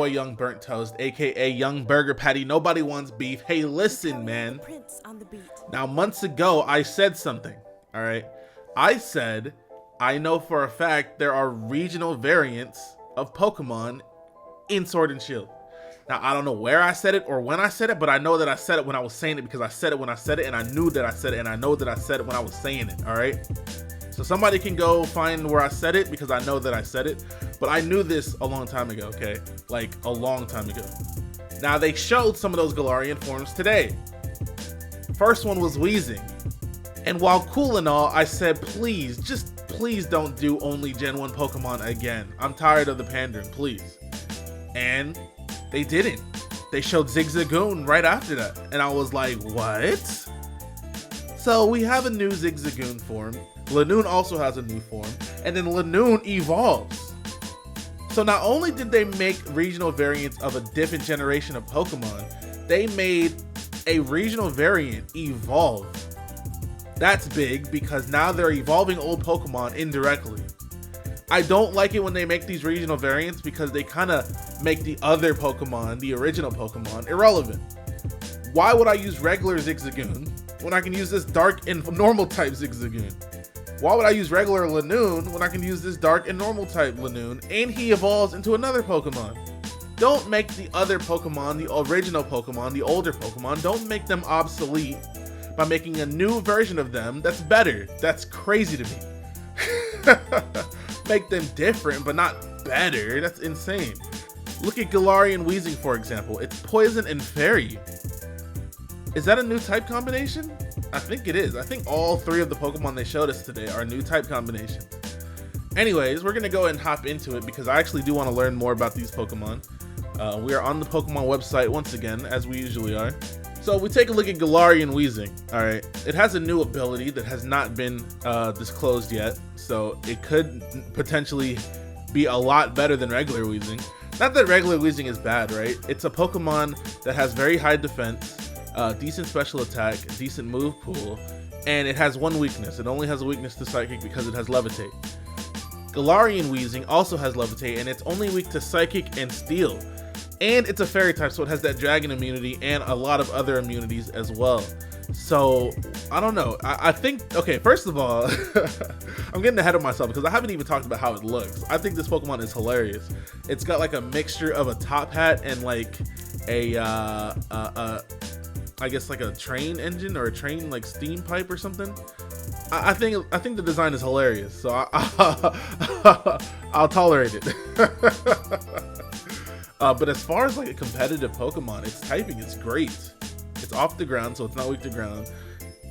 boy Young Burnt Toast, aka Young Burger Patty. Nobody wants beef. Hey, listen, man. Now, months ago, I said something. All right. I said I know for a fact there are regional variants of Pokemon in Sword and Shield. Now, I don't know where I said it or when I said it, but I know that I said it when I was saying it because I said it when I said it, and I knew that I said it, and I know that I said it when I was saying it. All right. So somebody can go find where I said it because I know that I said it, but I knew this a long time ago, okay? Like a long time ago. Now they showed some of those Galarian forms today. First one was Weezing. And while cool and all, I said, please, just please don't do only Gen 1 Pokemon again. I'm tired of the pandering, please. And they didn't. They showed Zigzagoon right after that. And I was like, what? So we have a new Zigzagoon form. Linoone also has a new form, and then Linoone evolves. So not only did they make regional variants of a different generation of Pokemon, they made a regional variant evolve. That's big because now they're evolving old Pokemon indirectly. I don't like it when they make these regional variants because they kind of make the other Pokemon, the original Pokemon, irrelevant. Why would I use regular Zigzagoon when I can use this dark and normal type Zigzagoon? Why would I use regular Linoone when I can use this dark and normal type Linoone and he evolves into another Pokemon? Don't make the other Pokemon, the original Pokemon, the older Pokemon, don't make them obsolete by making a new version of them that's better. That's crazy to me. Make them different, but not better. That's insane. Look at Galarian Weezing, for example. It's Poison and Fairy. Is that a new type combination? I think it is. I think all three of the Pokemon they showed us today are new type combinations. Anyways, we're going to go ahead and hop into it because I actually do want to learn more about these Pokemon. We are on the Pokemon website once again, as we usually are. So we take a look at Galarian Weezing. All right, it has a new ability that has not been disclosed yet, so it could potentially be a lot better than regular Weezing. Not that regular Weezing is bad, right? It's a Pokemon that has very high defense, decent special attack, decent move pool, and it has one weakness. It only has a weakness to Psychic because it has Levitate. Galarian Weezing also has Levitate, and it's only weak to Psychic and Steel. And it's a Fairy type, so it has that Dragon immunity and a lot of other immunities as well. So, I don't know. I think, okay, first of all, I'm getting ahead of myself because I haven't even talked about how it looks. I think this Pokemon is hilarious. It's got like a mixture of a top hat and like a I guess like a train engine or a train like steam pipe or something. I think the design is hilarious, so I'll tolerate it. But as far as like a competitive Pokemon, its typing is great. It's off the ground, so it's not weak to ground.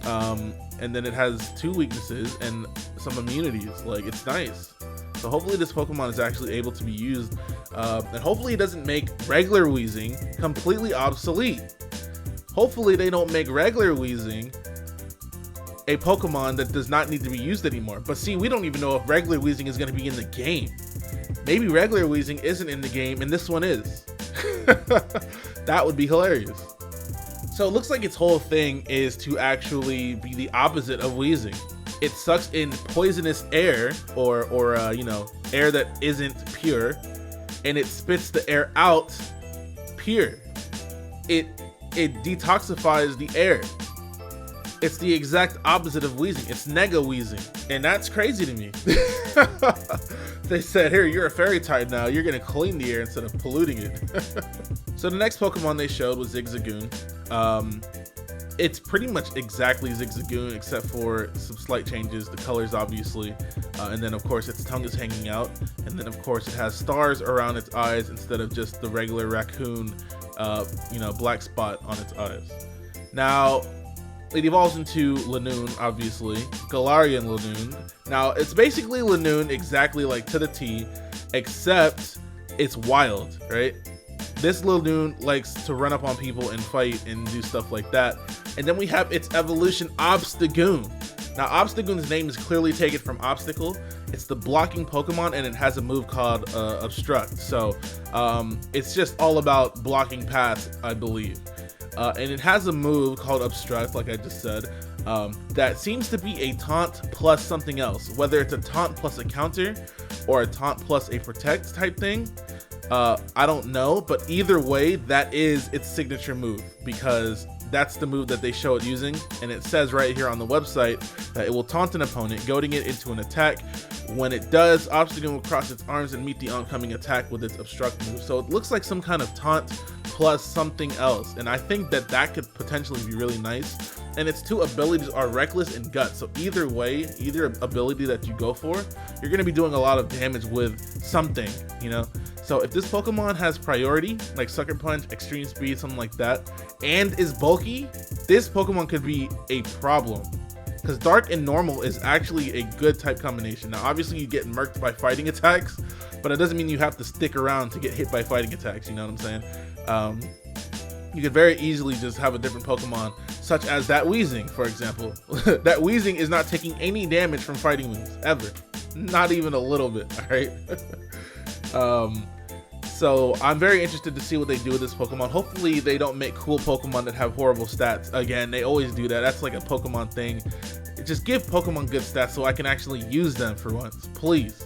And then it has two weaknesses and some immunities. Like, it's nice. So hopefully this Pokemon is actually able to be used, and hopefully it doesn't make regular Weezing completely obsolete. Hopefully they don't make regular Weezing a Pokemon that does not need to be used anymore. But see, we don't even know if regular Weezing is going to be in the game. Maybe regular Weezing isn't in the game and this one is. That would be hilarious. So it looks like its whole thing is to actually be the opposite of Weezing. It sucks in poisonous air or you know, air that isn't pure, and it spits the air out pure. It detoxifies the air. It's the exact opposite of Weezing. It's Nega Weezing, and that's crazy to me. They said, here, you're a Fairy type now. You're gonna clean the air instead of polluting it. So the next Pokemon they showed was Zigzagoon. It's pretty much exactly Zigzagoon except for some slight changes. The colors, obviously, and then of course its tongue is hanging out, and then of course it has stars around its eyes instead of just the regular raccoon, you know, black spot on its eyes. Now, it evolves into Linoone, obviously, Galarian Linoone. Now, it's basically Linoone exactly like to the T, except it's wild, right? This Linoone likes to run up on people and fight and do stuff like that. And then we have its evolution, Obstagoon. Now, Obstagoon's name is clearly taken from Obstacle. It's the blocking Pokemon, and it has a move called Obstruct. So, it's just all about blocking paths, I believe. And it has a move called Obstruct, like I just said, that seems to be a taunt plus something else, whether it's a taunt plus a counter or a taunt plus a protect type thing. I don't know, but either way, that is its signature move, because that's the move that they show it using, and it says right here on the website that it will taunt an opponent, goading it into an attack. When it does, Obstagoon will cross its arms and meet the oncoming attack with its obstruct move. So it looks like some kind of taunt plus something else, and I think that that could potentially be really nice. And its two abilities are Reckless and Gut, so either way, either ability that you go for, you're going to be doing a lot of damage with something, you know? So if this Pokemon has priority, like Sucker Punch, Extreme Speed, something like that, and is bulky, this Pokemon could be a problem. Because Dark and Normal is actually a good type combination. Now obviously you get murked by fighting attacks, but it doesn't mean you have to stick around to get hit by fighting attacks, you know what I'm saying? You could very easily just have a different Pokemon, such as that Weezing, for example. That Weezing is not taking any damage from fighting moves, ever. Not even a little bit, alright? So I'm very interested to see what they do with this Pokemon. Hopefully they don't make cool Pokemon that have horrible stats. Again, they always do that. That's like a Pokemon thing. Just give Pokemon good stats so I can actually use them for once, please.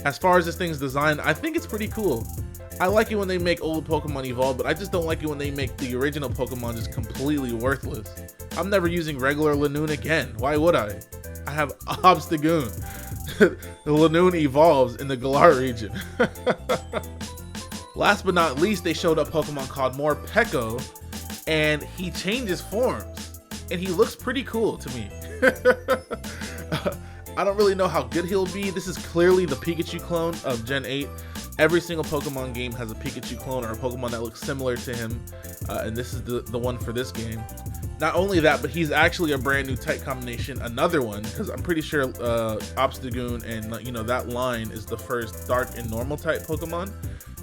As far as this thing's designed, I think it's pretty cool. I like it when they make old Pokemon evolve, but I just don't like it when they make the original Pokemon just completely worthless. I'm never using regular Linoone again. Why would I? I have Obstagoon. The Linoone evolves in the Galar region. Last but not least, they showed a Pokemon called Peko, and he changes forms, and he looks pretty cool to me. I don't really know how good he'll be. This is clearly the Pikachu clone of Gen 8. Every single Pokemon game has a Pikachu clone or a Pokemon that looks similar to him, and this is the one for this game. Not only that, but he's actually a brand new type combination, another one, because I'm pretty sure Obstagoon and, you know, that line is the first Dark and Normal type Pokemon.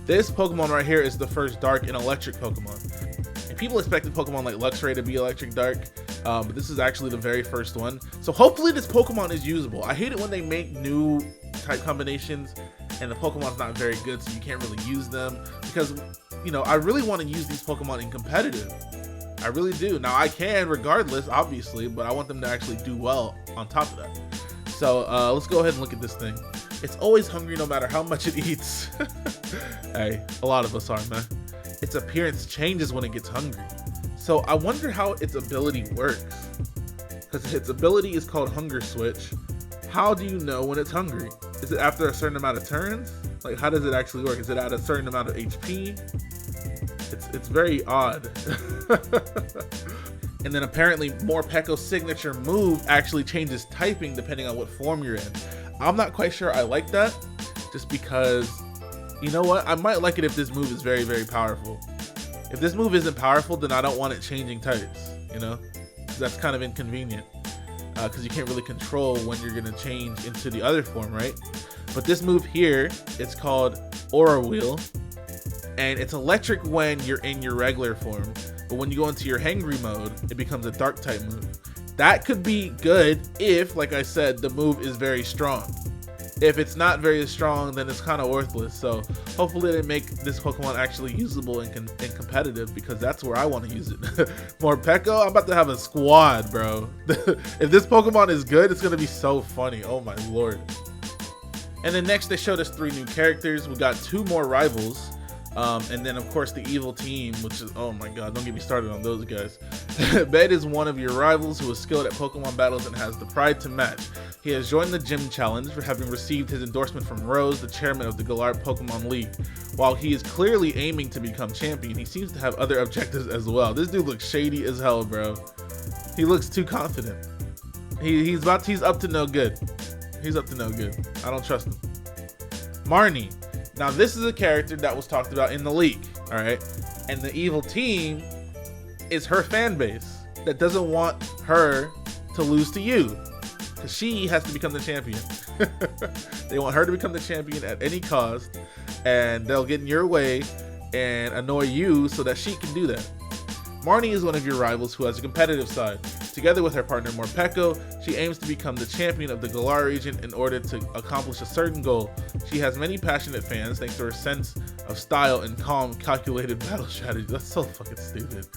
This Pokemon right here is the first Dark and Electric Pokemon. And people expected Pokemon like Luxray to be Electric Dark, but this is actually the very first one. So hopefully this Pokemon is usable. I hate it when they make new type combinations and the Pokemon's not very good, so you can't really use them, because, you know, I really want to use these Pokemon in competitive. I really do. Now I can regardless, obviously, but I want them to actually do well on top of that. So let's go ahead and look at this thing. It's always hungry no matter how much it eats. Hey, a lot of us are, man. Its appearance changes when it gets hungry. So I wonder how its ability works, because its ability is called Hunger Switch. How do you know when it's hungry? Is it after a certain amount of turns? Like, how does it actually work? Is it at a certain amount of HP? It's very odd. And then apparently Peko's signature move actually changes typing depending on what form you're in. I'm not quite sure I like that, just because, you know what? I might like it if this move is very, very powerful. If this move isn't powerful, then I don't want it changing types, you know? That's kind of inconvenient, because you can't really control when you're gonna change into the other form, right? But this move here, it's called Aura Wheel, and it's electric when you're in your regular form, but when you go into your hangry mode, it becomes a dark type move. That could be good if, like I said, the move is very strong. If it's not very strong, then it's kind of worthless. So hopefully they make this Pokemon actually usable and competitive, because that's where I want to use it. Peko, I'm about to have a squad, bro. If this Pokemon is good, it's gonna be so funny. Oh my lord. And then next they showed us 3 new characters. We got 2 more rivals. And then of course the evil team, which is, oh my god, don't get me started on those guys. Bed is one of your rivals who is skilled at Pokemon battles and has the pride to match. He has joined the gym challenge for having received his endorsement from Rose, the chairman of the Galarian Pokemon League. While he is clearly aiming to become champion, he seems to have other objectives as well. This dude looks shady as hell, bro. He looks too confident. He's up to no good. He's up to no good. I don't trust him. Marni. Now this is a character that was talked about in the leak, all right? And the evil team is her fan base that doesn't want her to lose to you, because she has to become the champion. They want her to become the champion at any cost, and they'll get in your way and annoy you so that she can do that. Marni is one of your rivals who has a competitive side. Together with her partner Peko, she aims to become the champion of the Galar region in order to accomplish a certain goal. She has many passionate fans thanks to her sense of style and calm, calculated battle strategy. That's so fucking stupid.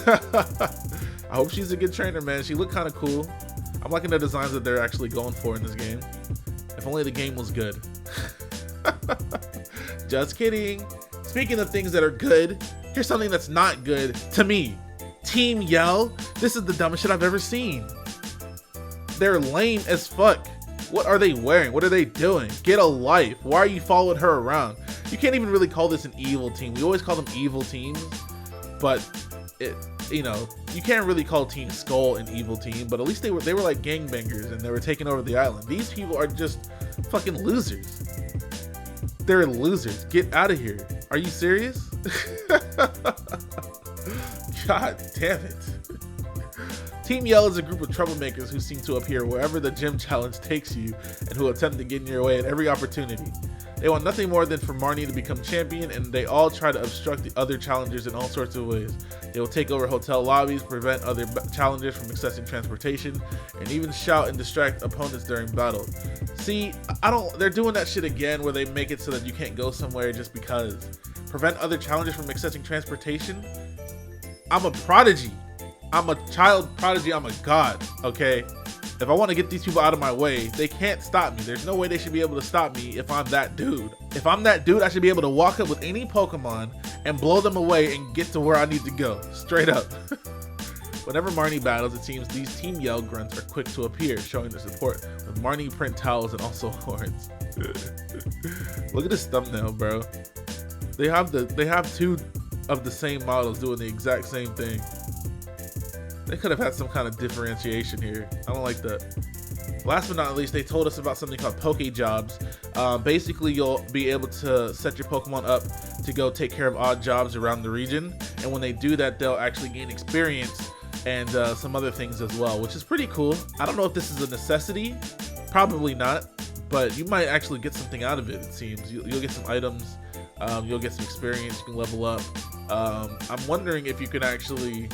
I hope she's a good trainer, man. She looked kind of cool. I'm liking the designs that they're actually going for in this game. If only the game was good. Just kidding. Speaking of things that are good, here's something that's not good to me. Team Yell. This is the dumbest shit I've ever seen. They're lame as fuck. What are they wearing? What are they doing? Get a life. Why are you following her around? You can't even really call this an evil team. We always call them evil teams, but you can't really call Team Skull an evil team, but at least they were like gangbangers and they were taking over the island. These people are just fucking losers. They're losers. Get out of here. Are you serious? God damn it. Team Yell is a group of troublemakers who seem to appear wherever the gym challenge takes you and who attempt to get in your way at every opportunity. They want nothing more than for Marni to become champion, and they all try to obstruct the other challengers in all sorts of ways. They will take over hotel lobbies, prevent other challengers from accessing transportation, and even shout and distract opponents during battle. See, they're doing that shit again where they make it so that you can't go somewhere just because. Prevent other challengers from accessing transportation? I'm a prodigy. I'm a child prodigy. I'm a god, okay? If I want to get these people out of my way, they can't stop me. There's no way they should be able to stop me if I'm that dude. If I'm that dude, I should be able to walk up with any Pokemon and blow them away and get to where I need to go. Straight up. Whenever Marni battles, it seems these Team Yell grunts are quick to appear, showing their support with Marni print towels and also horns. Look at this thumbnail, bro. They have two of the same models doing the exact same thing. They could have had some kind of differentiation here. I don't like that. Last but not least, they told us about something called Poke Jobs. Basically, you'll be able to set your Pokemon up to go take care of odd jobs around the region. And when they do that, they'll actually gain experience and some other things as well, which is pretty cool. I don't know if this is a necessity. Probably not. But you might actually get something out of it, it seems. You'll get some items. You'll get some experience. You can level up. I'm wondering if you can actually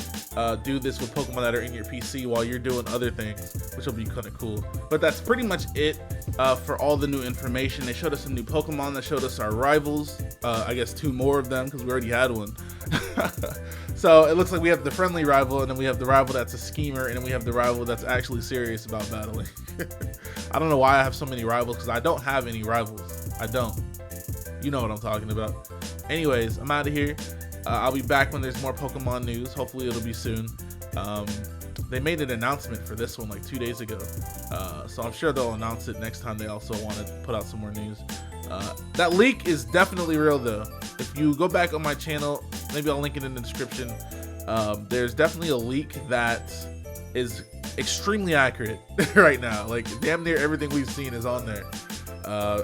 do this with Pokemon that are in your PC while you're doing other things, which will be kind of cool. But that's pretty much it for all the new information. They showed us some new Pokemon. They showed us our rivals. I guess 2 more of them because we already had one. So it looks like we have the friendly rival, and then we have the rival that's a schemer, and then we have the rival that's actually serious about battling. I don't know why I have so many rivals, because I don't have any rivals. I don't. You know what I'm talking about. Anyways, I'm out of here. I'll be back when there's more Pokemon news. Hopefully it'll be soon. They made an announcement for this one like 2 days ago. So I'm sure they'll announce it next time they also want to put out some more news. That leak is definitely real though. If you go back on my channel, maybe I'll link it in the description. There's definitely a leak that is extremely accurate right now. Like damn near everything we've seen is on there.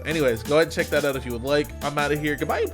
Anyways, go ahead and check that out if you would like. I'm out of here. Goodbye.